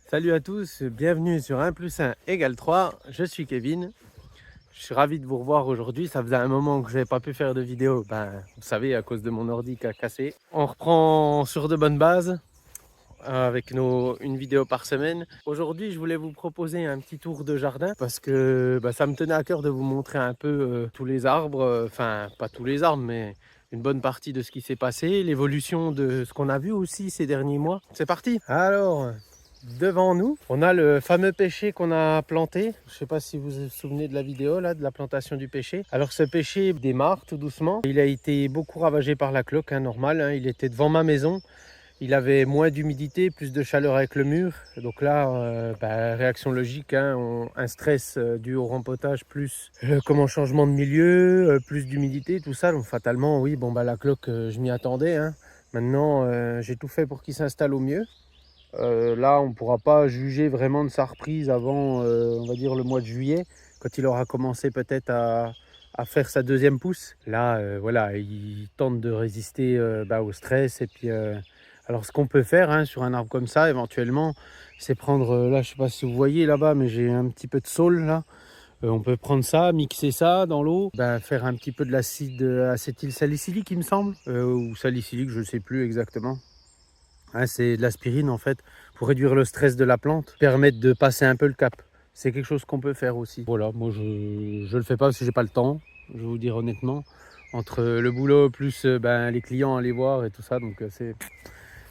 Salut à tous, bienvenue sur 1 + 1 = 3. Je suis Kevin. Je suis ravi de vous revoir aujourd'hui. Ça faisait un moment que je n'avais pas pu faire de vidéo. Vous savez, à cause de mon ordi qui a cassé. On reprend sur de bonnes bases avec une vidéo par semaine. Aujourd'hui, je voulais vous proposer un petit tour de jardin parce que ça me tenait à cœur de vous montrer un peu tous les arbres. Enfin, pas tous les arbres, mais une bonne partie de ce qui s'est passé, l'évolution de ce qu'on a vu aussi ces derniers mois. C'est parti! Alors, devant nous, on a le fameux pêcher qu'on a planté. Je ne sais pas si vous vous souvenez de la vidéo là, de la plantation du pêcher. Alors ce pêcher démarre tout doucement. Il a été beaucoup ravagé par la cloque, normal. Il était devant ma maison. Il avait moins d'humidité, plus de chaleur avec le mur. Donc là, réaction logique, un stress dû au rempotage, plus changement de milieu, plus d'humidité, tout ça. Donc fatalement, oui, la cloque, je m'y attendais. Maintenant, j'ai tout fait pour qu'il s'installe au mieux. Là, on ne pourra pas juger vraiment de sa reprise avant, on va dire, le mois de juillet, quand il aura commencé peut-être à faire sa deuxième pousse. Là, voilà, il tente de résister au stress. Et puis, alors, ce qu'on peut faire sur un arbre comme ça, éventuellement, c'est prendre, là, je ne sais pas si vous voyez là-bas, mais j'ai un petit peu de saule là. On peut prendre ça, mixer ça dans l'eau, faire un petit peu de l'acide acétylsalicylique, il me semble, ou salicylique, je ne sais plus exactement. C'est de l'aspirine en fait pour réduire le stress de la plante, permettre de passer un peu le cap. C'est quelque chose qu'on peut faire aussi. Voilà, moi je le fais pas parce que j'ai pas le temps, je vais vous dire honnêtement. Entre le boulot plus les clients à aller voir et tout ça, donc c'est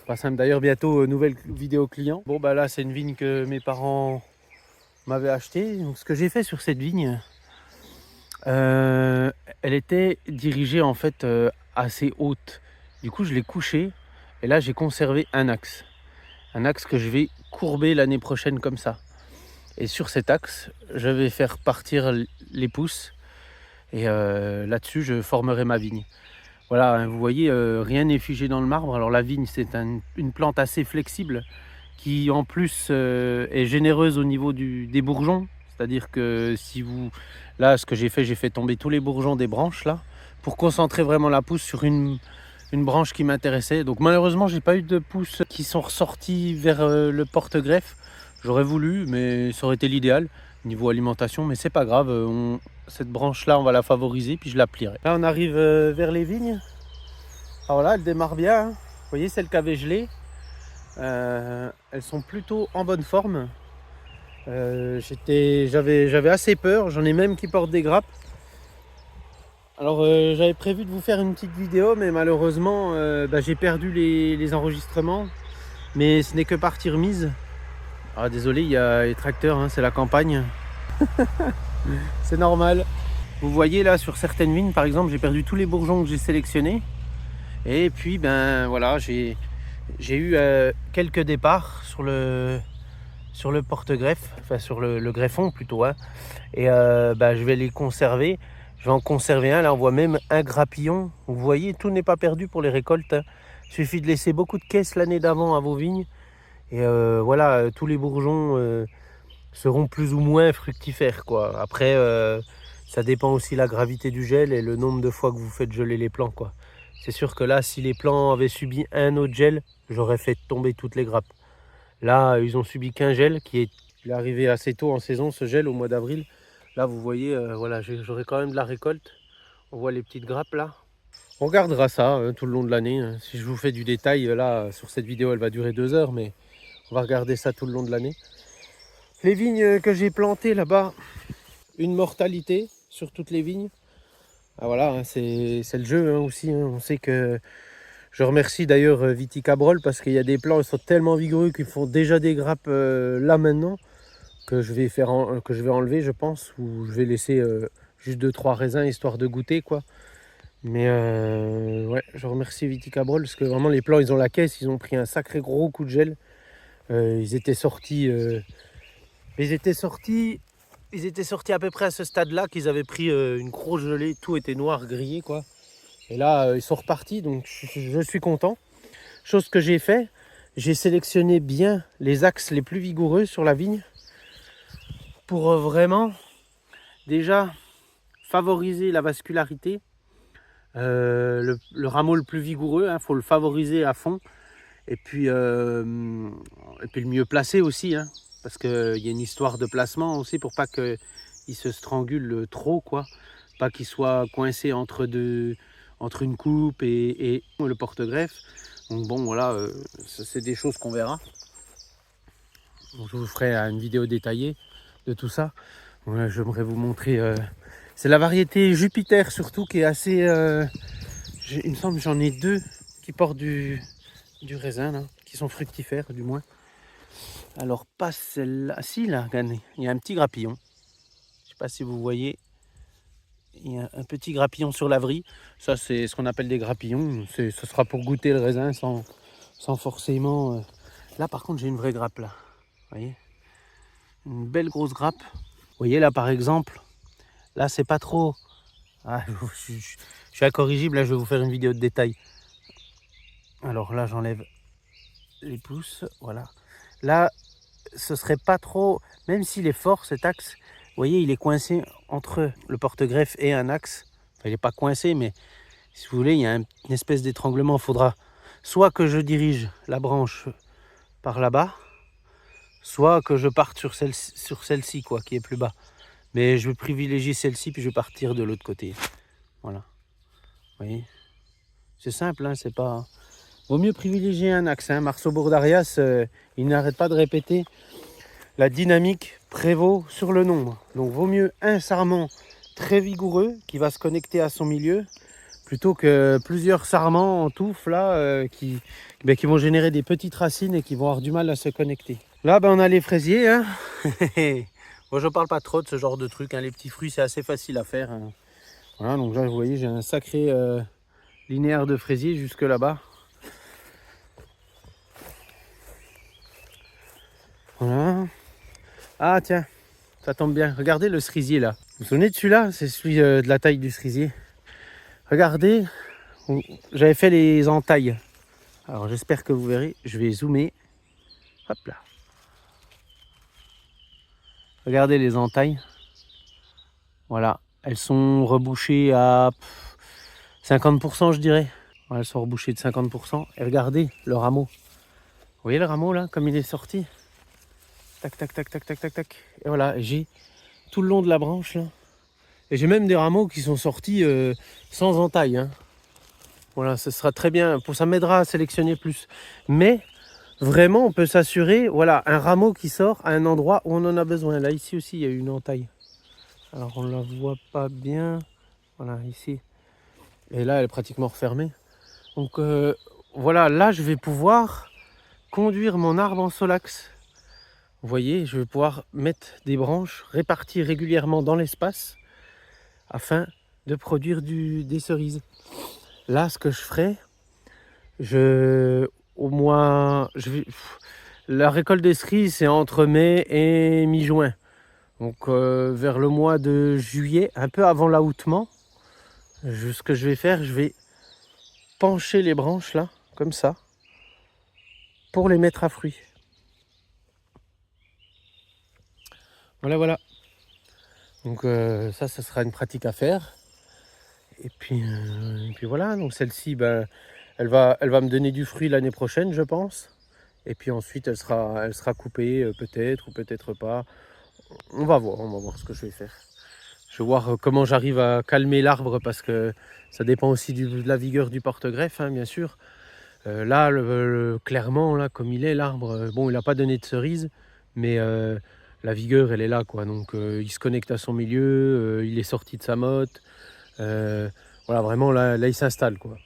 pas simple. D'ailleurs bientôt nouvelle vidéo client. Bon là c'est une vigne que mes parents m'avaient achetée. Donc ce que j'ai fait sur cette vigne, elle était dirigée en fait assez haute. Du coup je l'ai couchée et là j'ai conservé un axe. Un axe que je vais courber l'année prochaine comme ça. Et sur cet axe, je vais faire partir les pousses et là-dessus, je formerai ma vigne. Voilà, vous voyez, rien n'est figé dans le marbre. Alors la vigne, c'est une plante assez flexible qui en plus est généreuse au niveau des bourgeons. C'est-à-dire que si vous... Là, ce que j'ai fait tomber tous les bourgeons des branches là pour concentrer vraiment la pousse sur une branche qui m'intéressait. Donc malheureusement, j'ai pas eu de pousses qui sont ressorties vers le porte-greffe. J'aurais voulu, mais ça aurait été l'idéal niveau alimentation. Mais c'est pas grave, cette branche-là, on va la favoriser, puis je la plierai. Là, on arrive vers les vignes. Alors là, elle démarre bien. Vous voyez, celles qui avaient gelé, elles sont plutôt en bonne forme. J'avais assez peur. J'en ai même qui portent des grappes. Alors j'avais prévu de vous faire une petite vidéo, mais malheureusement j'ai perdu les enregistrements, mais ce n'est que partie remise. Ah désolé, il y a les tracteurs, c'est la campagne. C'est normal. Vous voyez là sur certaines vignes par exemple, j'ai perdu tous les bourgeons que j'ai sélectionnés. Et puis voilà, j'ai eu quelques départs sur le porte-greffe, enfin sur le greffon plutôt. Et je vais les conserver. Je vais en conserver un. Là, on voit même un grappillon. Vous voyez, tout n'est pas perdu pour les récoltes. Il suffit de laisser beaucoup de caisses l'année d'avant à vos vignes. Et voilà, tous les bourgeons seront plus ou moins fructifères, quoi. Après, ça dépend aussi de la gravité du gel et le nombre de fois que vous faites geler les plants, quoi. C'est sûr que là, si les plants avaient subi un autre gel, j'aurais fait tomber toutes les grappes. Là, ils ont subi qu'un gel il est arrivé assez tôt en saison, ce gel, au mois d'avril. Là, vous voyez, voilà, j'aurai quand même de la récolte. On voit les petites grappes là. On gardera ça tout le long de l'année. Si je vous fais du détail, là, sur cette vidéo, elle va durer 2 heures, mais on va regarder ça tout le long de l'année. Les vignes que j'ai plantées là-bas, une mortalité sur toutes les vignes. Ah, voilà, c'est le jeu aussi. On sait que... Je remercie d'ailleurs Viticabrol parce qu'il y a des plants, ils sont tellement vigoureux qu'ils font déjà des grappes là maintenant, que je vais enlever, je pense, ou je vais laisser juste 2-3 raisins histoire de goûter, quoi. Mais ouais, je remercie Viticabrol parce que vraiment les plants, ils ont la caisse, ils ont pris un sacré gros coup de gel. Ils étaient sortis à peu près à ce stade-là qu'ils avaient pris une grosse gelée, tout était noir, grillé, quoi. Et là, ils sont repartis, donc je suis content. Chose que j'ai fait, j'ai sélectionné bien les axes les plus vigoureux sur la vigne pour vraiment déjà favoriser la vascularité. Le rameau le plus vigoureux, faut le favoriser à fond. Et puis le mieux placé aussi, hein, parce qu'il y a une histoire de placement aussi pour pas qu'il se strangule trop, quoi. Pas qu'il soit coincé entre une coupe et le porte-greffe. Donc bon, voilà, c'est des choses qu'on verra. Donc, je vous ferai une vidéo détaillée de tout ça. Voilà, j'aimerais vous montrer. C'est la variété Jupiter surtout qui est assez. Il me semble que j'en ai 2 qui portent du raisin, là, qui sont fructifères du moins. Alors pas celle-là. Si là, regardez, il y a un petit grappillon. Je sais pas si vous voyez. Il y a un petit grappillon sur l'abri. Ça, c'est ce qu'on appelle des grappillons. Ce sera pour goûter le raisin sans forcément. Là, par contre, j'ai une vraie grappe là. Vous voyez, une belle grosse grappe. Vous voyez là, par exemple, là, c'est pas trop. Ah, je suis incorrigible. Là, je vais vous faire une vidéo de détail. Alors là, j'enlève les pouces. Voilà. Là, ce serait pas trop. Même s'il est fort, cet axe. Vous voyez, il est coincé entre le porte-greffe et un axe. Enfin, il n'est pas coincé, mais si vous voulez, il y a une espèce d'étranglement. Il faudra soit que je dirige la branche par là-bas, soit que je parte sur celle-ci, quoi, qui est plus bas. Mais je vais privilégier celle-ci, puis je vais partir de l'autre côté. Voilà. Vous voyez, c'est simple, hein, c'est pas. Vaut mieux privilégier un axe. Hein. Marceau Bourdarias, il n'arrête pas de répéter. La dynamique prévaut sur le nombre. Donc vaut mieux un sarment très vigoureux qui va se connecter à son milieu plutôt que plusieurs sarments en touffe là qui vont générer des petites racines et qui vont avoir du mal à se connecter. Là on a les fraisiers. Hein. Moi je parle pas trop de ce genre de trucs. Hein. Les petits fruits c'est assez facile à faire. Hein. Voilà, donc là vous voyez j'ai un sacré linéaire de fraisiers jusque là-bas. Voilà. Ah tiens, ça tombe bien. Regardez le cerisier là. Vous vous souvenez de celui-là? C'est celui de la taille du cerisier. Regardez, j'avais fait les entailles. Alors j'espère que vous verrez. Je vais zoomer. Hop là. Regardez les entailles. Voilà. Elles sont rebouchées à 50% je dirais. Voilà, elles sont rebouchées de 50%. Et regardez le rameau. Vous voyez le rameau là, comme il est sorti? Tac, tac, tac, tac, tac, tac, tac. Et voilà, j'ai tout le long de la branche là. Et j'ai même des rameaux qui sont sortis sans entaille. Hein. Voilà, ce sera très bien. Ça m'aidera à sélectionner plus. Mais vraiment, on peut s'assurer, voilà, un rameau qui sort à un endroit où on en a besoin. Là, ici aussi, il y a une entaille. Alors, on ne la voit pas bien. Voilà, ici. Et là, elle est pratiquement refermée. Donc, voilà, là, je vais pouvoir conduire mon arbre en solax. Vous voyez, je vais pouvoir mettre des branches réparties régulièrement dans l'espace afin de produire des cerises. Là, ce que je ferai, la récolte des cerises, c'est entre mai et mi-juin. Donc, vers le mois de juillet, un peu avant l'aoutement, ce que je vais faire, je vais pencher les branches là, comme ça, pour les mettre à fruit. Voilà, voilà. Donc, ça sera une pratique à faire. Et puis voilà, donc celle-ci, ben, elle va me donner du fruit l'année prochaine, je pense. Et puis ensuite, elle sera coupée, peut-être ou peut-être pas. On va voir ce que je vais faire. Je vais voir comment j'arrive à calmer l'arbre parce que ça dépend aussi de la vigueur du porte-greffe, hein, bien sûr. Là, clairement, là, comme il est, l'arbre, bon, il n'a pas donné de cerise, mais la vigueur, elle est là, quoi. Donc, il se connecte à son milieu, il est sorti de sa motte. Voilà, vraiment, là il s'installe, quoi.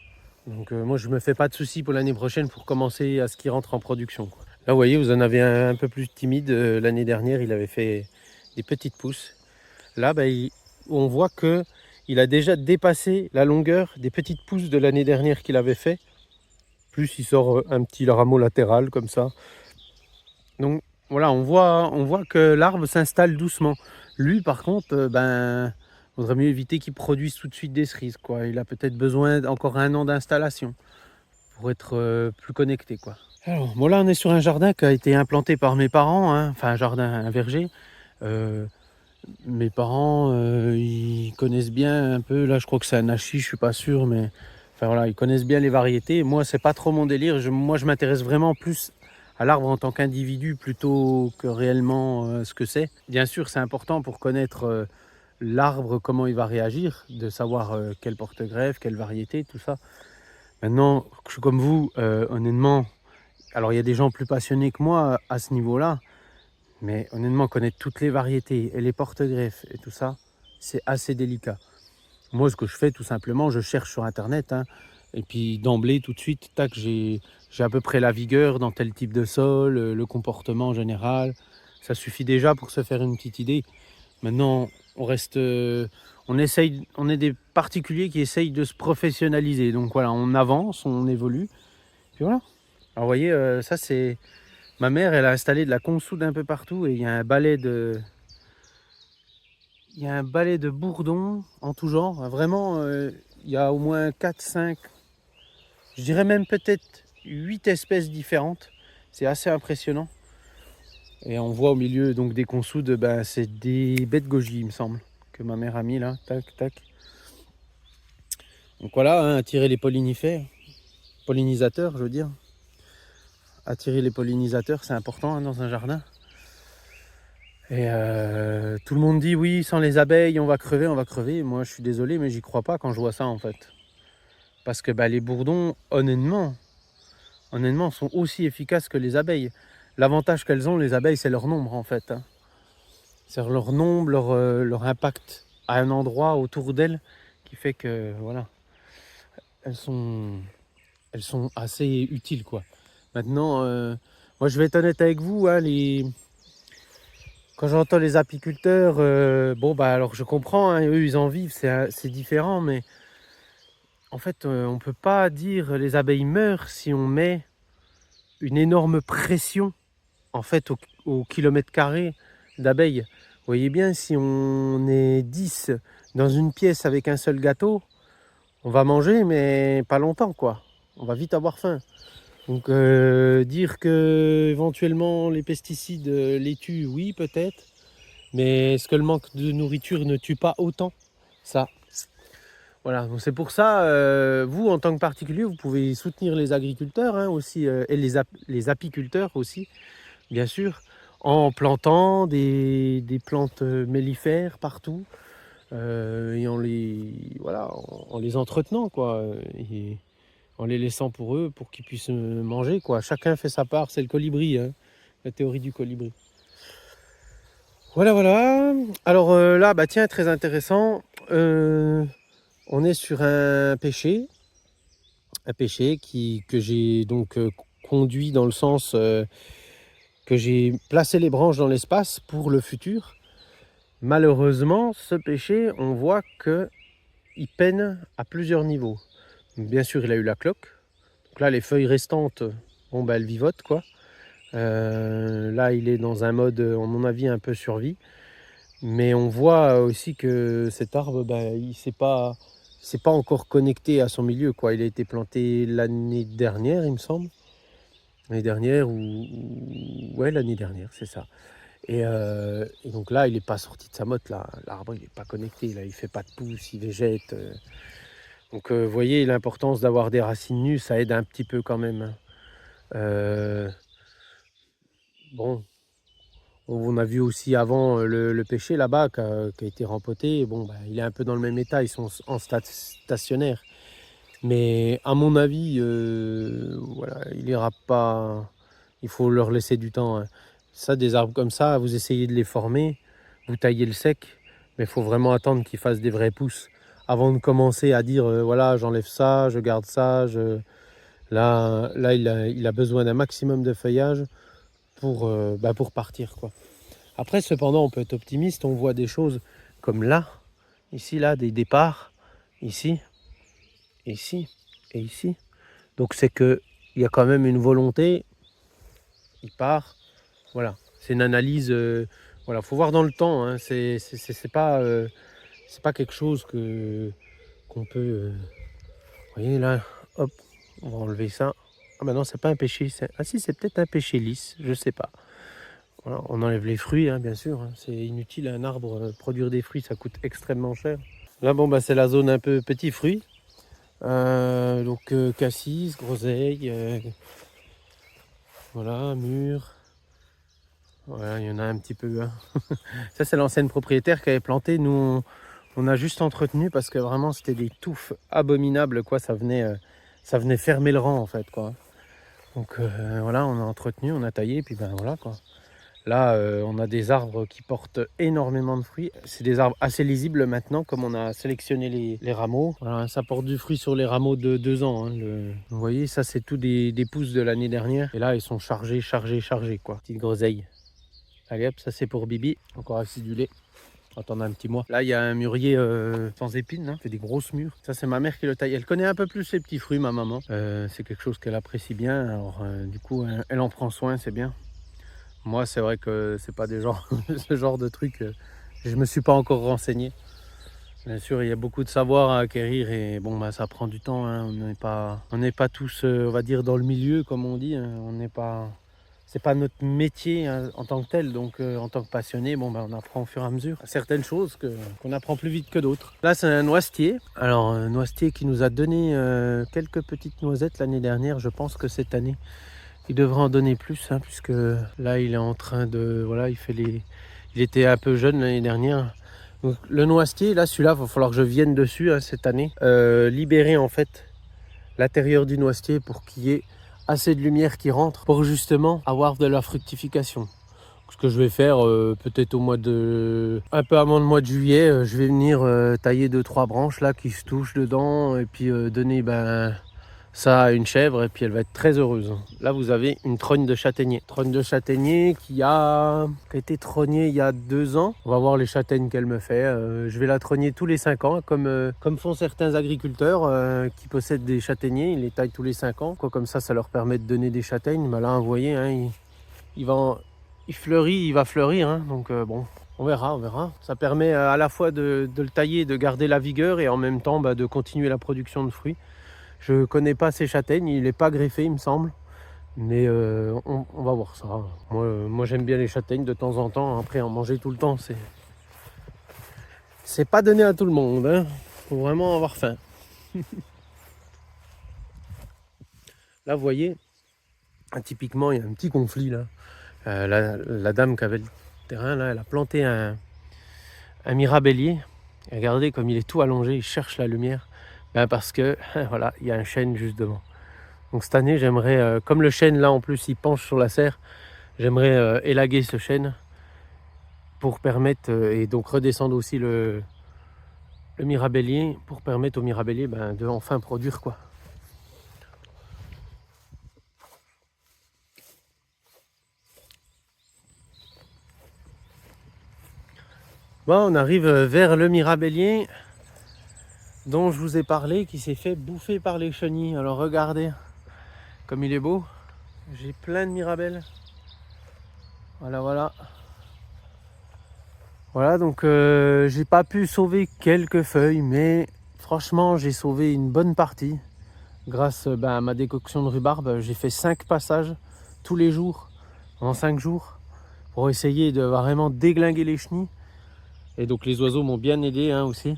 Donc, moi, je me fais pas de soucis pour l'année prochaine pour commencer à ce qu'il rentre en production, quoi. Là, vous voyez, vous en avez un peu plus timide. L'année dernière, il avait fait des petites pousses. Là, on voit que il a déjà dépassé la longueur des petites pousses de l'année dernière qu'il avait fait. Plus il sort un petit rameau latéral comme ça. Donc voilà, on voit que l'arbre s'installe doucement. Lui, par contre, vaudrait mieux éviter qu'il produise tout de suite des cerises, quoi. Il a peut-être besoin d'encore un an d'installation pour être plus connecté, quoi. Alors, bon, là, on est sur un jardin qui a été implanté par mes parents, hein. Enfin un jardin, un verger. Mes parents, ils connaissent bien un peu. Là, je crois que c'est un hachis, je suis pas sûr, mais Enfin voilà, ils connaissent bien les variétés. Moi, c'est pas trop mon délire. Moi, je m'intéresse vraiment plus à l'arbre en tant qu'individu plutôt que réellement ce que c'est. Bien sûr, c'est important pour connaître l'arbre, comment il va réagir, de savoir quel porte-greffe, quelle variété, tout ça. Maintenant, je suis comme vous, honnêtement, alors il y a des gens plus passionnés que moi à ce niveau-là, mais honnêtement, connaître toutes les variétés et les porte-greffes et tout ça, c'est assez délicat. Moi, ce que je fais, tout simplement, je cherche sur Internet, hein, et puis d'emblée, tout de suite, tac, j'ai à peu près la vigueur dans tel type de sol, le comportement en général. Ça suffit déjà pour se faire une petite idée. Maintenant, on reste, on essaye, on est des particuliers qui essayent de se professionnaliser. Donc voilà, on avance, on évolue. Puis voilà. Alors vous voyez, ça c'est ma mère, elle a installé de la consoude un peu partout et il y a un balai de, bourdons en tout genre. Vraiment, il y a au moins 4, 5, je dirais même peut-être 8 espèces différentes. C'est assez impressionnant. Et on voit au milieu donc des consoudes, ben, c'est des baies de goji, il me semble, que ma mère a mis là. Tac, tac. Donc voilà, hein, attirer les pollinisateurs, je veux dire. Attirer les pollinisateurs, c'est important hein, dans un jardin. Et tout le monde dit oui, sans les abeilles, on va crever, on va crever. Moi, je suis désolé, mais j'y crois pas quand je vois ça en fait. Parce que bah, les bourdons, honnêtement, sont aussi efficaces que les abeilles. L'avantage qu'elles ont, les abeilles, c'est leur nombre en fait. Hein. C'est leur nombre, leur impact à un endroit autour d'elles qui fait que voilà, elles sont assez utiles quoi. Maintenant, moi je vais être honnête avec vous, hein, quand j'entends les apiculteurs, bon bah alors je comprends, hein, eux ils en vivent, c'est différent, mais en fait on peut pas dire les abeilles meurent si on met une énorme pression en fait au kilomètre carré d'abeilles. Vous voyez bien, si on est 10 dans une pièce avec un seul gâteau, on va manger mais pas longtemps quoi. On va vite avoir faim. Donc dire que éventuellement les pesticides les tuent, oui peut-être. Mais est-ce que le manque de nourriture ne tue pas autant? Ça, voilà. Donc c'est pour ça, vous en tant que particulier, vous pouvez soutenir les agriculteurs hein, aussi, et les apiculteurs aussi, bien sûr, en plantant des plantes mellifères partout et voilà, en les entretenant quoi, et en les laissant pour eux, pour qu'ils puissent manger quoi. Chacun fait sa part, c'est le colibri, hein, la théorie du colibri. Voilà, voilà. Alors là, bah tiens, très intéressant. On est sur un pêcher que j'ai donc conduit dans le sens que j'ai placé les branches dans l'espace pour le futur. Malheureusement, ce pêcher, on voit que il peine à plusieurs niveaux. Donc, bien sûr, il a eu la cloque. Donc là, les feuilles restantes, bon, bah, elles vivotent quoi. Là, il est dans un mode, à mon avis, un peu survie. Mais on voit aussi que cet arbre, bah, il s'est pas encore connecté à son milieu, quoi. Il a été planté l'année dernière, il me semble. L'année dernière ouais, l'année dernière, c'est ça. Et donc là, il n'est pas sorti de sa motte, là. L'arbre, il n'est pas connecté, là. Il fait pas de pouce, il végète. Donc, vous voyez, l'importance d'avoir des racines nues, ça aide un petit peu quand même. Hein. Bon, on a vu aussi avant le pêcher là-bas qui a été rempoté. Bon, bah, il est un peu dans le même état, ils sont en stade stationnaire. Mais à mon avis, voilà, il ira pas. Il faut leur laisser du temps. Hein. Ça, des arbres comme ça, vous essayez de les former, vous taillez le sec, mais il faut vraiment attendre qu'ils fassent des vrais pousses avant de commencer à dire voilà, j'enlève ça, je garde ça. Là, il a besoin d'un maximum de feuillage pour partir, quoi. Après, cependant, on peut être optimiste. On voit des choses comme là, ici, là, des départs, ici, ici et ici. Donc, c'est qu'il y a quand même une volonté. Il part. Voilà. C'est une analyse. Voilà, faut voir dans le temps. Hein. C'est pas quelque chose qu'on peut. Vous voyez là, hop, on va enlever ça. Ah bah non, c'est pas un pêcher. Ah si, c'est peut-être un pêcher lisse. Je sais pas. Voilà, on enlève les fruits, hein, bien sûr. Hein. C'est inutile à un arbre. Produire des fruits, ça coûte extrêmement cher. Là, bon, bah, c'est la zone un peu petits fruits. Donc cassis, groseille, voilà, mûre. Voilà, il y en a un petit peu. Hein. Ça, c'est l'ancienne propriétaire qui avait planté. Nous, on a juste entretenu parce que vraiment, c'était des touffes abominables, quoi. Ça venait fermer le rang, en fait, quoi. Donc voilà, on a entretenu, on a taillé, puis ben voilà, quoi. Là, on a des arbres qui portent énormément de fruits. C'est des arbres assez lisibles maintenant, comme on a sélectionné les rameaux. Voilà, ça porte du fruit sur les rameaux de 2 ans. Hein, Vous voyez, ça, c'est tout des pousses de l'année dernière. Et là, ils sont chargés, quoi. Petite groseille. Allez hop, ça c'est pour Bibi, encore acidulé. Attendre un petit mois. Là, il y a un mûrier sans épines, hein, fait des grosses mûres. Ça, c'est ma mère qui le taille. Elle connaît un peu plus les petits fruits, ma maman. C'est quelque chose qu'elle apprécie bien. Alors, du coup, elle en prend soin, c'est bien. Moi, c'est vrai que c'est pas ce genre de truc. Je me suis pas encore renseigné. Bien sûr, il y a beaucoup de savoir à acquérir et bon, bah, ça prend du temps. Hein. On n'est pas tous, on va dire, dans le milieu, comme on dit. Hein. On n'est pas, c'est pas notre métier hein, en tant que tel. Donc, en tant que passionné, bon, bah, on apprend au fur et à mesure certaines choses qu'on apprend plus vite que d'autres. Là, c'est un noisetier. Alors, un noisetier qui nous a donné quelques petites noisettes l'année dernière. Je pense que cette année, il devrait en donner plus, hein, puisque là, il est en train de, voilà, il était un peu jeune l'année dernière. Donc, le noisetier, là, celui-là, il va falloir que je vienne dessus hein, cette année. Libérer en fait l'intérieur du noisetier pour qu'il y ait assez de lumière qui rentre pour justement avoir de la fructification. Ce que je vais faire peut-être un peu avant le mois de juillet, je vais venir tailler 2-3 branches là qui se touchent dedans et puis donner ça à une chèvre et puis elle va être très heureuse. Là vous avez une trogne de châtaignier. Trogne de châtaignier qui a été trognée il y a 2 ans. On va voir les châtaignes qu'elle me fait. Je vais la trogner tous les 5 ans comme font certains agriculteurs qui possèdent des châtaigniers. Ils les taillent tous les 5 ans. Quoi, comme ça leur permet de donner des châtaignes. Bah là vous voyez, hein, il va fleurir. Hein, donc bon. On verra. Ça permet à la fois de le tailler, de garder la vigueur et en même temps de continuer la production de fruits. Je connais pas ces châtaignes, il n'est pas greffé il me semble. Mais on va voir ça. Moi j'aime bien les châtaignes de temps en temps. Après en manger tout le temps, c'est pas donné à tout le monde. Hein. Faut vraiment avoir faim. Là vous voyez, typiquement il y a un petit conflit là. La dame qui avait le terrain là, elle a planté un mirabellier. Et regardez comme il est tout allongé, il cherche la lumière. Parce que voilà, il y a un chêne juste devant. Donc cette année, j'aimerais, comme le chêne là en plus il penche sur la serre, j'aimerais élaguer ce chêne pour permettre, et donc redescendre aussi le mirabellier, pour permettre au mirabellier de enfin produire quoi. Bon, on arrive vers le mirabellier dont je vous ai parlé, qui s'est fait bouffer par les chenilles. Alors regardez comme il est beau. J'ai plein de mirabelles. Voilà. Voilà, donc j'ai pas pu sauver quelques feuilles, mais franchement, j'ai sauvé une bonne partie. Grâce à ma décoction de rhubarbe, j'ai fait 5 passages tous les jours, en 5 jours, pour essayer de vraiment déglinguer les chenilles. Et donc les oiseaux m'ont bien aidé hein, aussi.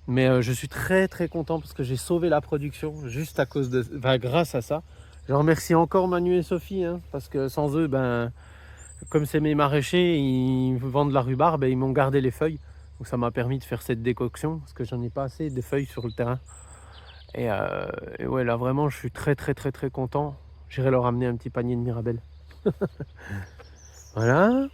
Mais je suis très content parce que j'ai sauvé la production juste à cause de, grâce à ça. Je remercie encore Manu et Sophie, hein, parce que sans eux, comme c'est mes maraîchers, ils vendent de la rhubarbe et ils m'ont gardé les feuilles. Donc ça m'a permis de faire cette décoction parce que j'en ai pas assez de feuilles sur le terrain. Et ouais, là vraiment, je suis très content. J'irai leur amener un petit panier de mirabelles. Voilà.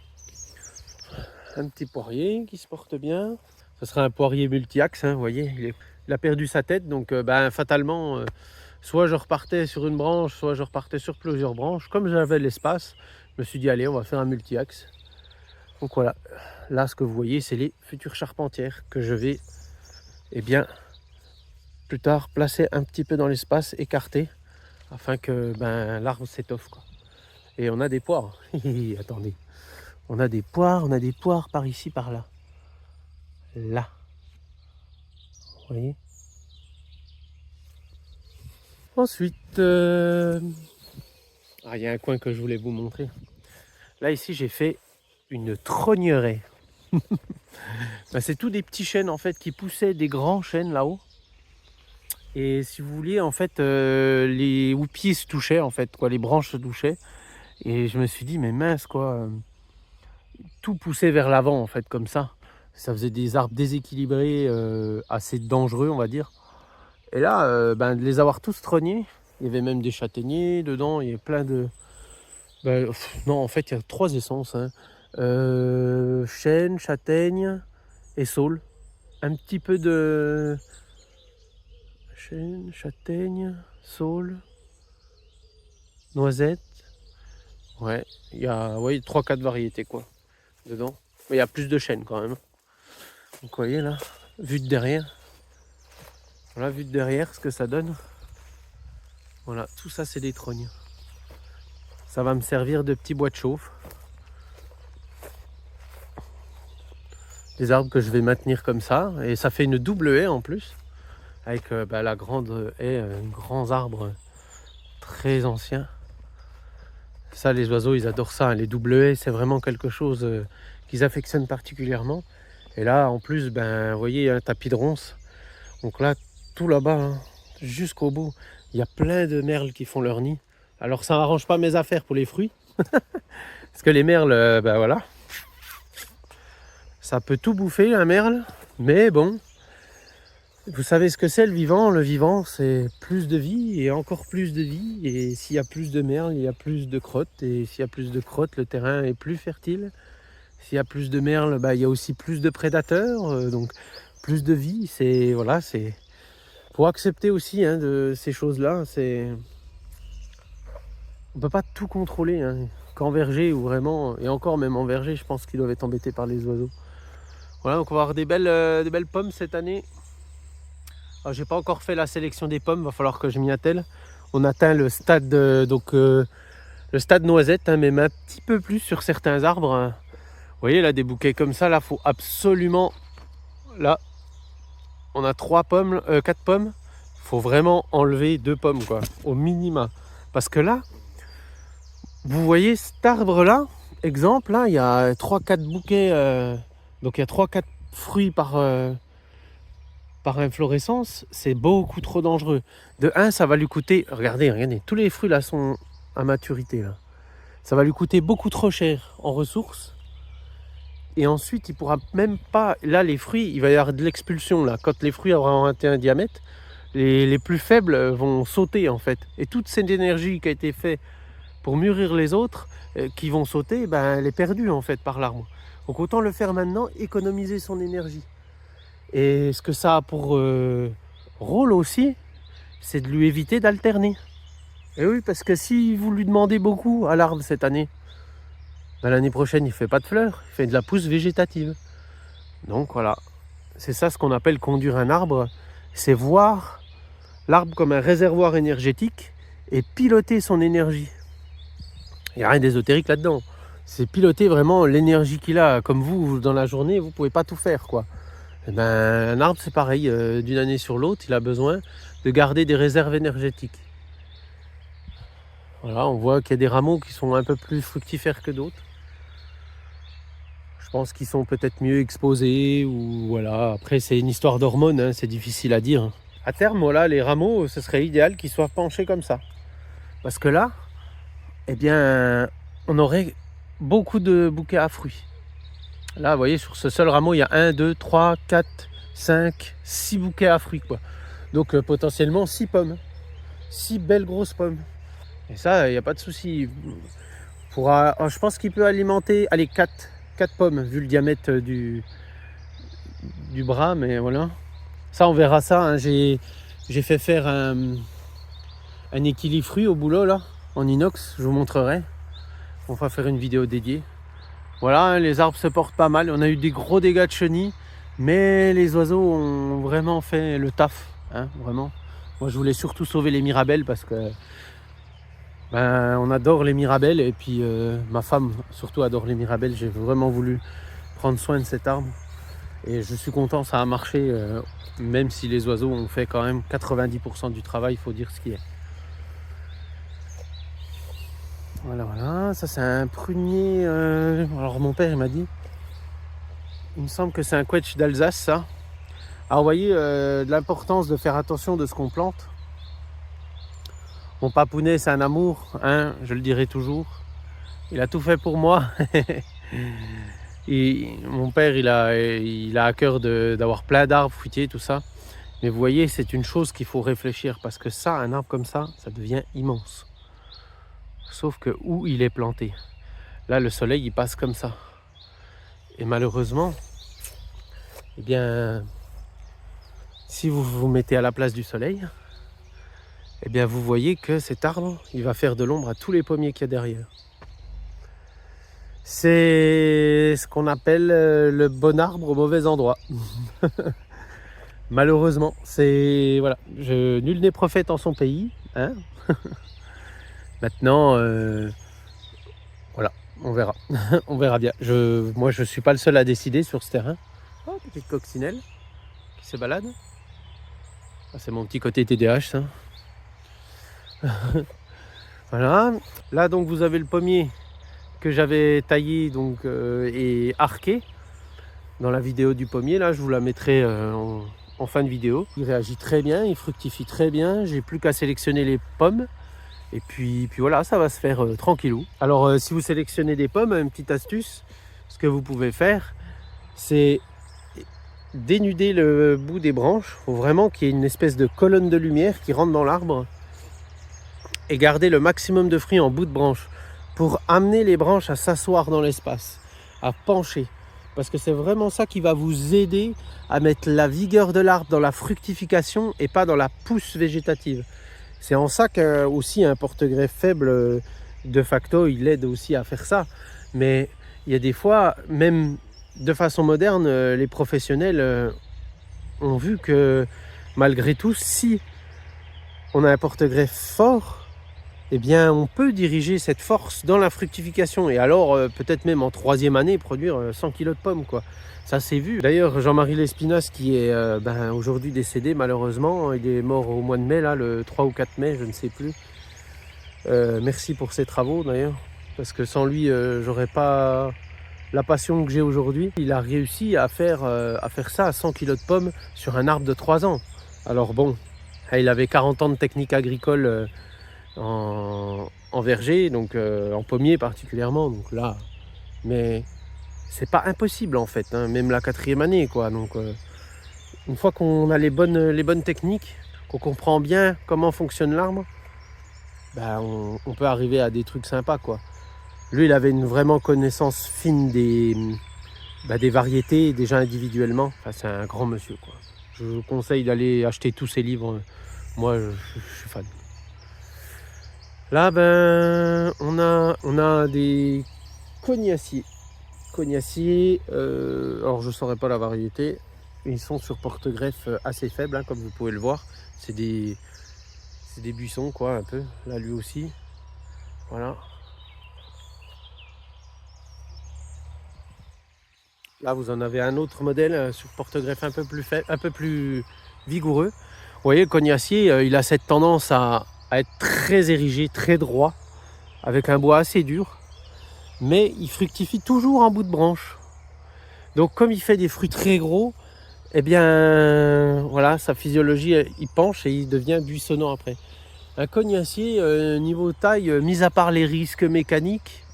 Un petit poirier qui se porte bien. Ce sera un poirier multi-axe, hein, vous voyez. Il a perdu sa tête, donc fatalement, soit je repartais sur une branche, soit je repartais sur plusieurs branches. Comme j'avais l'espace, je me suis dit, allez, on va faire un multi-axe. Donc voilà, là, ce que vous voyez, c'est les futures charpentières que je vais, plus tard, placer un petit peu dans l'espace, écarté, afin que l'arbre s'étoffe, quoi. Et on a des poires. Attendez. On a des poires par ici, par là. Là. Vous voyez. Ensuite, il y a un coin que je voulais vous montrer. Là, ici, j'ai fait une trogneraie. C'est tous des petits chênes, en fait, qui poussaient des grands chênes là-haut. Et si vous voulez, en fait, les houppiers se touchaient, en fait, quoi, les branches se touchaient. Et je me suis dit, mais mince, quoi, tout poussait vers l'avant, en fait, comme ça. Ça faisait des arbres déséquilibrés, assez dangereux, on va dire. Et là, de les avoir tous trognés, il y avait même des châtaigniers dedans, il y avait plein de... non, en fait, il y a 3 essences, hein. Chêne, châtaigne et saule. Un petit peu de chêne, châtaigne, saule, noisette. Ouais, il y a 3-4 variétés quoi dedans. Mais il y a plus de chêne quand même. Donc vous voyez là, vue de derrière. Voilà, vue de derrière, ce que ça donne. Voilà, tout ça c'est des trognes. Ça va me servir de petit bois de chauffe. Des arbres que je vais maintenir comme ça. Et ça fait une double haie en plus. Avec la grande haie, grands arbres très anciens. Ça, les oiseaux, ils adorent ça. Les double haies, c'est vraiment quelque chose qu'ils affectionnent particulièrement. Et là, en plus, vous voyez, il y a un tapis de ronces. Donc là, tout là-bas, hein, jusqu'au bout, il y a plein de merles qui font leur nid. Alors, ça n'arrange pas mes affaires pour les fruits. Parce que les merles, voilà. Ça peut tout bouffer, un merle. Mais bon, vous savez ce que c'est le vivant? Le vivant, c'est plus de vie et encore plus de vie. Et s'il y a plus de merles, il y a plus de crottes. Et s'il y a plus de crottes, le terrain est plus fertile. S'il y a plus de merles, il y a aussi plus de prédateurs. Donc plus de vie. C'est voilà, c'est faut accepter aussi hein, de ces choses-là. On peut pas tout contrôler. Hein. Qu'en verger ou vraiment, et encore même en verger, je pense qu'ils doivent être embêtés par les oiseaux. Voilà, donc on va avoir des belles pommes cette année. J'ai pas encore fait la sélection des pommes, va falloir que je m'y attelle. On atteint le stade le stade noisette, hein, même un petit peu plus sur certains arbres. Hein. Vous voyez là des bouquets comme ça, là faut absolument. Là, on a 4 pommes. Faut vraiment enlever 2 pommes quoi, au minima. Parce que là, vous voyez cet arbre là, exemple, là, il y a 3-4 bouquets, donc il y a 3-4 fruits par inflorescence, c'est beaucoup trop dangereux. De 1, ça va lui coûter, regardez, tous les fruits là sont à maturité là. Ça va lui coûter beaucoup trop cher en ressources. Et ensuite, il pourra même pas, là les fruits, il va y avoir de l'expulsion là. Quand les fruits auront atteint un diamètre, les plus faibles vont sauter en fait. Et toute cette énergie qui a été faite pour mûrir les autres, qui vont sauter, elle est perdue en fait par l'arbre. Donc autant le faire maintenant, économiser son énergie. Et ce que ça a pour rôle aussi, c'est de lui éviter d'alterner. Et oui, parce que si vous lui demandez beaucoup à l'arbre cette année, l'année prochaine il ne fait pas de fleurs, il fait de la pousse végétative. Donc voilà, c'est ça ce qu'on appelle conduire un arbre, c'est voir l'arbre comme un réservoir énergétique et piloter son énergie. Il n'y a rien d'ésotérique là-dedans. C'est piloter vraiment l'énergie qu'il a. Comme vous, dans la journée, vous ne pouvez pas tout faire, quoi. Et un arbre, c'est pareil. D'une année sur l'autre, il a besoin de garder des réserves énergétiques. Voilà, on voit qu'il y a des rameaux qui sont un peu plus fructifères que d'autres. Je pense qu'ils sont peut-être mieux exposés ou voilà. Après, c'est une histoire d'hormones, hein, c'est difficile à dire. À terme, voilà, les rameaux, ce serait idéal qu'ils soient penchés comme ça. Parce que là, on aurait beaucoup de bouquets à fruits. Là, vous voyez, sur ce seul rameau, il y a 1, 2, 3, 4, 5, 6 bouquets à fruits, quoi. Donc, potentiellement 6 pommes. 6 belles grosses pommes. Et ça, il n'y a pas de souci. Je pense qu'il peut alimenter, 4 pommes, vu le diamètre du bras, mais voilà. Ça, on verra ça. Hein. J'ai fait faire un équilibre fruit au boulot, là, en inox. Je vous montrerai. On va faire une vidéo dédiée. Voilà, hein, les arbres se portent pas mal. On a eu des gros dégâts de chenilles, mais les oiseaux ont vraiment fait le taf. Hein, vraiment. Moi, je voulais surtout sauver les mirabelles parce que on adore les mirabelles. Et puis, ma femme surtout adore les mirabelles. J'ai vraiment voulu prendre soin de cet arbre. Et je suis content, ça a marché. Même si les oiseaux ont fait quand même 90% du travail, il faut dire ce qui est. Voilà, ça c'est un prunier. Alors mon père il m'a dit, il me semble que c'est un quetch d'Alsace ça. Alors vous voyez l'importance de faire attention de ce qu'on plante. Mon papounet c'est un amour, hein, je le dirai toujours. Il a tout fait pour moi. Et mon père il a à cœur d'avoir plein d'arbres fruitiers, tout ça. Mais vous voyez, c'est une chose qu'il faut réfléchir parce que ça, un arbre comme ça devient immense. Sauf que où il est planté, là le soleil il passe comme ça. Et malheureusement, eh bien, si vous vous mettez à la place du soleil, eh bien vous voyez que cet arbre, il va faire de l'ombre à tous les pommiers qu'il y a derrière. C'est ce qu'on appelle le bon arbre au mauvais endroit. Malheureusement, c'est voilà, nul n'est prophète en son pays, hein. Maintenant, voilà, on verra, on verra bien. Moi, je suis pas le seul à décider sur ce terrain. Oh, petite coccinelle qui se balade. Ah, c'est mon petit côté TDAH, ça. Voilà. Là, donc, vous avez le pommier que j'avais taillé donc et arqué dans la vidéo du pommier. Là, je vous la mettrai en fin de vidéo. Il réagit très bien, il fructifie très bien. J'ai plus qu'à sélectionner les pommes. Et puis voilà, ça va se faire tranquillou. Alors si vous sélectionnez des pommes, une petite astuce, ce que vous pouvez faire, c'est dénuder le bout des branches. Il faut vraiment qu'il y ait une espèce de colonne de lumière qui rentre dans l'arbre et garder le maximum de fruits en bout de branche pour amener les branches à s'asseoir dans l'espace, à pencher. Parce que c'est vraiment ça qui va vous aider à mettre la vigueur de l'arbre dans la fructification et pas dans la pousse végétative. C'est en ça qu'aussi un porte-greffe faible, de facto, il aide aussi à faire ça. Mais il y a des fois, même de façon moderne, les professionnels ont vu que malgré tout, si on a un porte-greffe fort, eh bien on peut diriger cette force dans la fructification. Et alors, peut-être même en 3e année, produire 100 kg de pommes, quoi. Ça c'est vu. D'ailleurs, Jean-Marie Lespinasse, qui est aujourd'hui décédé malheureusement, il est mort au mois de mai, là, le 3 ou 4 mai, je ne sais plus. Merci pour ses travaux d'ailleurs, parce que sans lui, j'aurais pas la passion que j'ai aujourd'hui. Il a réussi à faire ça à 100 kg de pommes sur un arbre de 3 ans. Alors bon, il avait 40 ans de technique agricole en verger, donc en pommier particulièrement, donc là, mais c'est pas impossible en fait, hein, même la 4e année, quoi. Donc une fois qu'on a les bonnes techniques, qu'on comprend bien comment fonctionne l'arbre, bah, on peut arriver à des trucs sympas, quoi. Lui, il avait une vraiment connaissance fine des variétés, déjà individuellement. Enfin, c'est un grand monsieur, quoi. Je vous conseille d'aller acheter tous ses livres. Moi, je suis fan. Là, ben, on a des cognaciers. Alors je ne saurais pas la variété. Ils sont sur porte-greffe assez faible, hein, comme vous pouvez le voir. C'est des buissons, quoi, un peu. Là, lui aussi. Voilà. Là, vous en avez un autre modèle sur porte-greffe un peu plus faible, un peu plus vigoureux. Vous voyez, le cognacier, il a cette tendance à être très érigé, très droit, avec un bois assez dur. Mais il fructifie toujours en bout de branche. Donc comme il fait des fruits très gros, eh bien voilà, sa physiologie, il penche et il devient buissonnant après. Un cognacier, niveau taille, mis à part les risques mécaniques,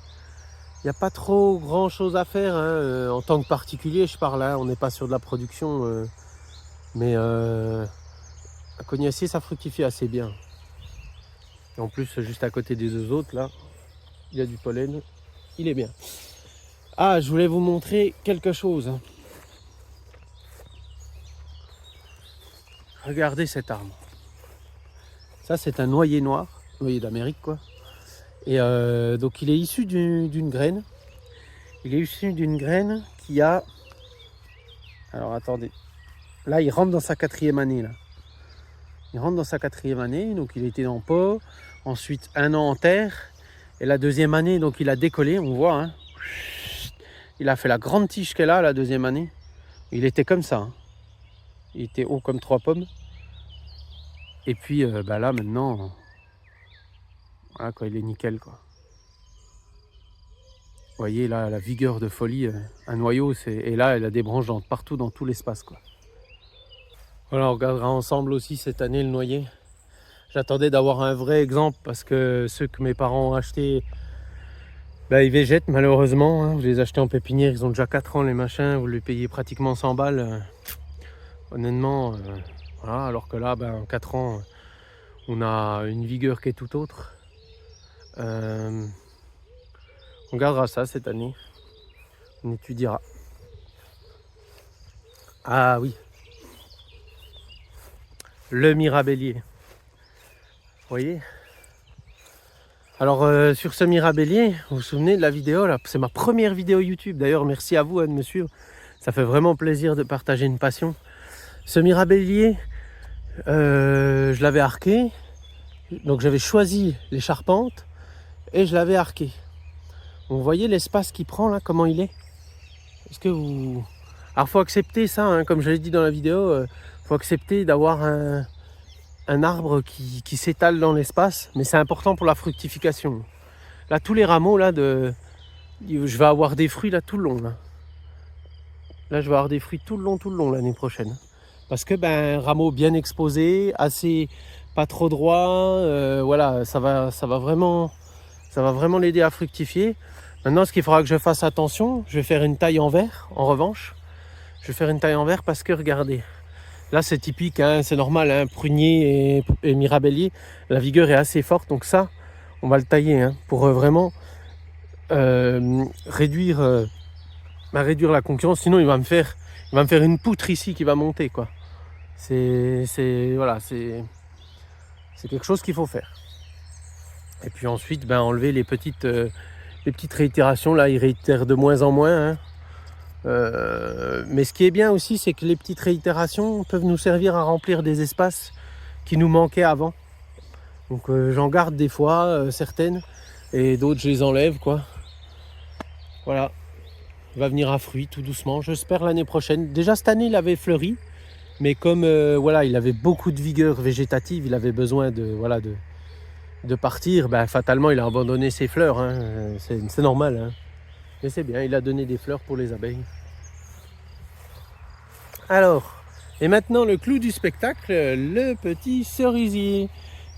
il n'y a pas trop grand chose à faire, hein, en tant que particulier je parle, hein, on n'est pas sur de la production, mais un cognacier ça fructifie assez bien. Et en plus juste à côté des deux autres là, il y a du pollen, il est bien. Ah, je voulais vous montrer quelque chose. Regardez cet arbre. Ça c'est un noyer noir, noyer d'Amérique quoi. Et donc il est issu d'une graine. Il est issu d'une graine qui a... Alors attendez. Là il rentre dans sa 4e année. Là. Il rentre dans sa 4e année. Donc il était en pot. Ensuite 1 an en terre. Et la 2e année donc il a décollé. On voit. Hein. Il a fait la grande tige qu'elle a la 2e année. Il était comme ça. Hein. Il était haut comme 3 pommes. Et puis bah là maintenant... Voilà quoi, il est nickel quoi. Vous voyez là la vigueur de folie, un noyau, et là elle a des branches partout dans tout l'espace quoi. Voilà, on regardera ensemble aussi cette année le noyer. J'attendais d'avoir un vrai exemple parce que ceux que mes parents ont achetés, bah, ils végètent malheureusement. Hein. Je les ai achetés en pépinière, ils ont déjà 4 ans les machins, vous les payez pratiquement 100 balles. Honnêtement, voilà, alors que là, en 4 ans, on a une vigueur qui est tout autre. On regardera ça cette année, on étudiera. Ah oui, le mirabellier. Vous voyez? Alors sur ce mirabellier, vous vous souvenez de la vidéo là? C'est ma première vidéo YouTube. D'ailleurs, merci à vous de me suivre. Ça fait vraiment plaisir de partager une passion. Ce mirabellier, je l'avais arqué. Donc j'avais choisi les charpentes et je l'avais arqué. Vous voyez l'espace qu'il prend là, comment il est? Est-ce que vous... Alors faut accepter ça, hein, comme je l'ai dit dans la vidéo, faut accepter d'avoir un arbre qui s'étale dans l'espace, mais c'est important pour la fructification. Là, tous les rameaux, là, je vais avoir des fruits là tout le long. Là, je vais avoir des fruits tout le long l'année prochaine. Parce que, rameau bien exposé, assez pas trop droit, voilà, ça va vraiment l'aider à fructifier. Maintenant, ce qu'il faudra que je fasse attention, je vais faire une taille en verre, en revanche. Je vais faire une taille en verre parce que, regardez, là, c'est typique, hein, c'est normal, hein, prunier et mirabellier, la vigueur est assez forte, donc ça, on va le tailler, hein, pour vraiment réduire la concurrence. Sinon, il va me faire une poutre ici qui va monter, quoi. Voilà, c'est quelque chose qu'il faut faire. Et puis ensuite, enlever les petites réitérations. Là, ils réitèrent de moins en moins, hein. Mais ce qui est bien aussi, c'est que les petites réitérations peuvent nous servir à remplir des espaces qui nous manquaient avant. Donc j'en garde des fois certaines et d'autres je les enlève, quoi. Voilà, il va venir à fruit tout doucement, j'espère l'année prochaine. Déjà cette année il avait fleuri, mais comme voilà, il avait beaucoup de vigueur végétative, il avait besoin de partir, fatalement il a abandonné ses fleurs, hein. C'est normal, hein. Mais c'est bien, il a donné des fleurs pour les abeilles. Alors, et maintenant le clou du spectacle, le petit cerisier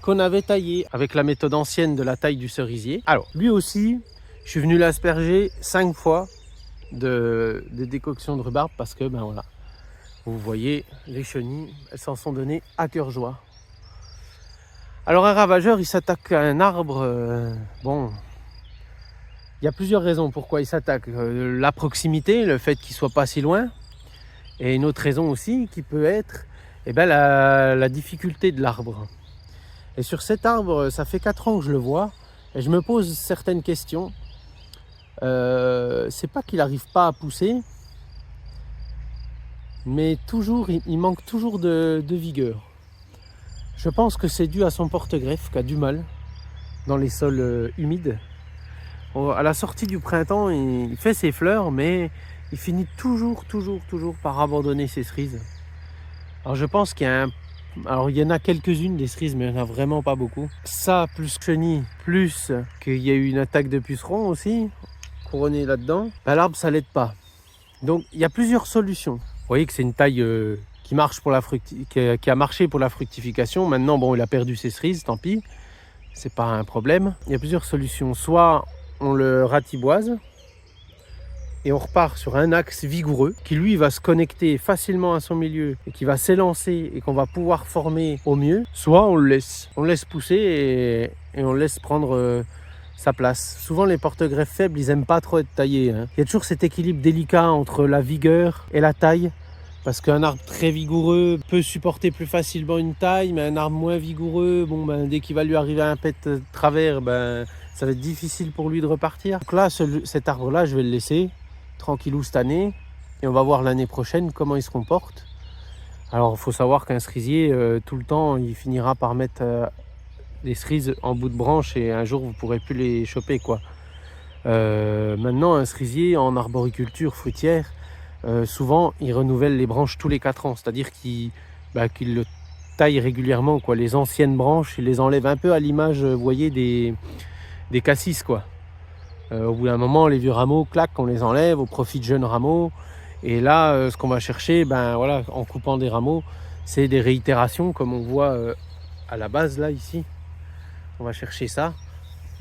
qu'on avait taillé avec la méthode ancienne de la taille du cerisier. Alors, lui aussi, je suis venu l'asperger 5 fois de décoction de rhubarbe parce que, voilà, vous voyez, les chenilles, elles s'en sont données à cœur joie. Alors, un ravageur, il s'attaque à un arbre, bon, il y a plusieurs raisons pourquoi il s'attaque. La proximité, le fait qu'il soit pas si loin, et une autre raison aussi qui peut être la difficulté de l'arbre. Et sur cet arbre, ça fait 4 ans que je le vois, et je me pose certaines questions. C'est pas qu'il n'arrive pas à pousser, mais toujours, il manque toujours de vigueur. Je pense que c'est dû à son porte-greffe qui a du mal dans les sols humides. À la sortie du printemps, il fait ses fleurs, mais il finit toujours par abandonner ses cerises. Alors je pense qu'il y a il y en a quelques-unes des cerises, mais il n'y en a vraiment pas beaucoup. Ça, plus chenille, plus qu'il y a eu une attaque de pucerons aussi, couronné là-dedans, l'arbre ça l'aide pas. Donc il y a plusieurs solutions. Vous voyez que c'est une taille qui marche pour qui a marché pour la fructification. Maintenant, bon, il a perdu ses cerises, tant pis. C'est pas un problème. Il y a plusieurs solutions. Soit on le ratiboise et on repart sur un axe vigoureux qui lui va se connecter facilement à son milieu et qui va s'élancer et qu'on va pouvoir former au mieux. Soit on le laisse pousser et on le laisse prendre sa place. Souvent les porte-greffes faibles, ils aiment pas trop être taillés, hein. Il y a toujours cet équilibre délicat entre la vigueur et la taille. Parce qu'un arbre très vigoureux peut supporter plus facilement une taille, mais un arbre moins vigoureux, dès qu'il va lui arriver un pet de travers, ça va être difficile pour lui de repartir. Donc là, cet arbre-là, je vais le laisser tranquillou cette année, et on va voir l'année prochaine comment il se comporte. Alors, il faut savoir qu'un cerisier, tout le temps, il finira par mettre des cerises en bout de branche, et un jour, vous ne pourrez plus les choper, quoi. Maintenant, un cerisier en arboriculture fruitière, souvent il renouvelle les branches tous les 4 ans, c'est-à-dire qu'il le taille régulièrement, quoi. Les anciennes branches, il les enlève un peu à l'image, vous voyez, des cassis, quoi. Au bout d'un moment, les vieux rameaux, clac, on les enlève au profit de jeunes rameaux. Et là, ce qu'on va chercher, voilà, en coupant des rameaux, c'est des réitérations comme on voit à la base là ici. On va chercher ça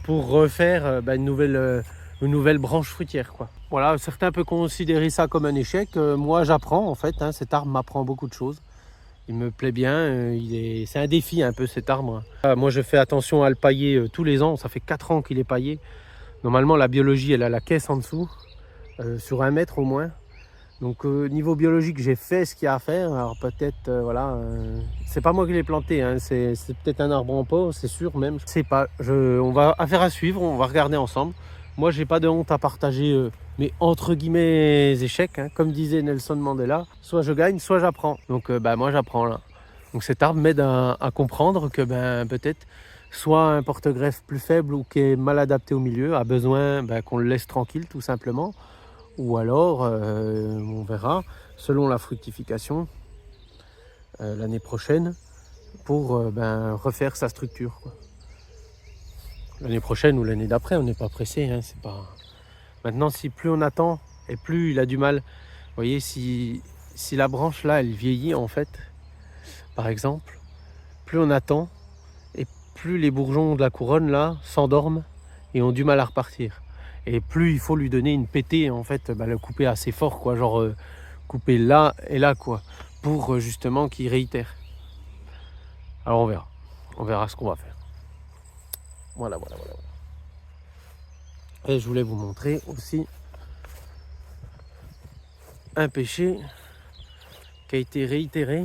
pour refaire une nouvelle branche fruitière, quoi. Voilà, certains peuvent considérer ça comme un échec. Moi j'apprends en fait, hein, cet arbre m'apprend beaucoup de choses. Il me plaît bien, c'est un défi un peu cet arbre. Moi je fais attention à le pailler tous les ans, ça fait 4 ans qu'il est paillé. Normalement la biologie elle a la caisse en dessous, sur 1 mètre au moins. Donc niveau biologique j'ai fait ce qu'il y a à faire. Alors peut-être voilà, c'est pas moi qui l'ai planté, hein, c'est peut-être un arbre en pot, c'est sûr même. Je sais pas, on va affaire à suivre, on va regarder ensemble. Moi j'ai pas de honte à partager mes entre guillemets échecs, hein. Comme disait Nelson Mandela, soit je gagne, soit j'apprends. Donc moi j'apprends là. Donc cet arbre m'aide à comprendre que peut-être soit un porte-greffe plus faible ou qui est mal adapté au milieu a besoin qu'on le laisse tranquille tout simplement. Ou alors, on verra, selon la fructification, l'année prochaine, pour refaire sa structure, quoi. L'année prochaine ou l'année d'après, on n'est pas pressé, hein, c'est pas... Maintenant, si plus on attend, et plus il a du mal. Vous voyez, si la branche là, elle vieillit en fait, par exemple, plus on attend, et plus les bourgeons de la couronne là s'endorment et ont du mal à repartir. Et plus il faut lui donner une pétée, en fait, le couper assez fort, quoi, genre couper là et là, quoi, pour justement qu'il réitère. Alors on verra ce qu'on va faire. Voilà. Et je voulais vous montrer aussi un pêcher qui a été réitéré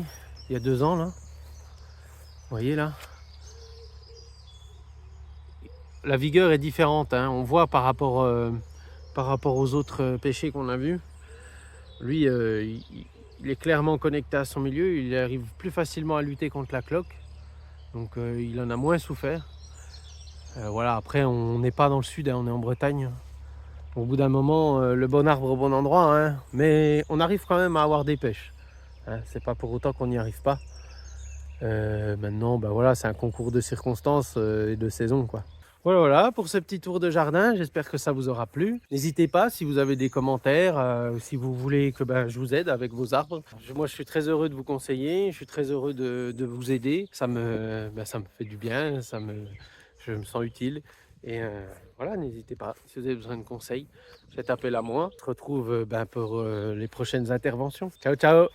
il y a 2 ans là. Vous voyez là, la vigueur est différente, hein. On voit par rapport aux autres pêchers qu'on a vus. Lui, il est clairement connecté à son milieu, il arrive plus facilement à lutter contre la cloque, donc il en a moins souffert. Voilà, après on n'est pas dans le sud, hein, on est en Bretagne. Au bout d'un moment, le bon arbre au bon endroit, hein, mais on arrive quand même à avoir des pêches, hein. C'est pas pour autant qu'on n'y arrive pas. Maintenant, voilà, c'est un concours de circonstances et de saison, quoi. Voilà pour ce petit tour de jardin, j'espère que ça vous aura plu. N'hésitez pas si vous avez des commentaires, si vous voulez que je vous aide avec vos arbres. Moi je suis très heureux de vous conseiller, je suis très heureux de vous aider. Ça me fait du bien, je me sens utile. Et voilà, n'hésitez pas, si vous avez besoin de conseils, faites appel à moi. On se retrouve pour les prochaines interventions. Ciao, ciao!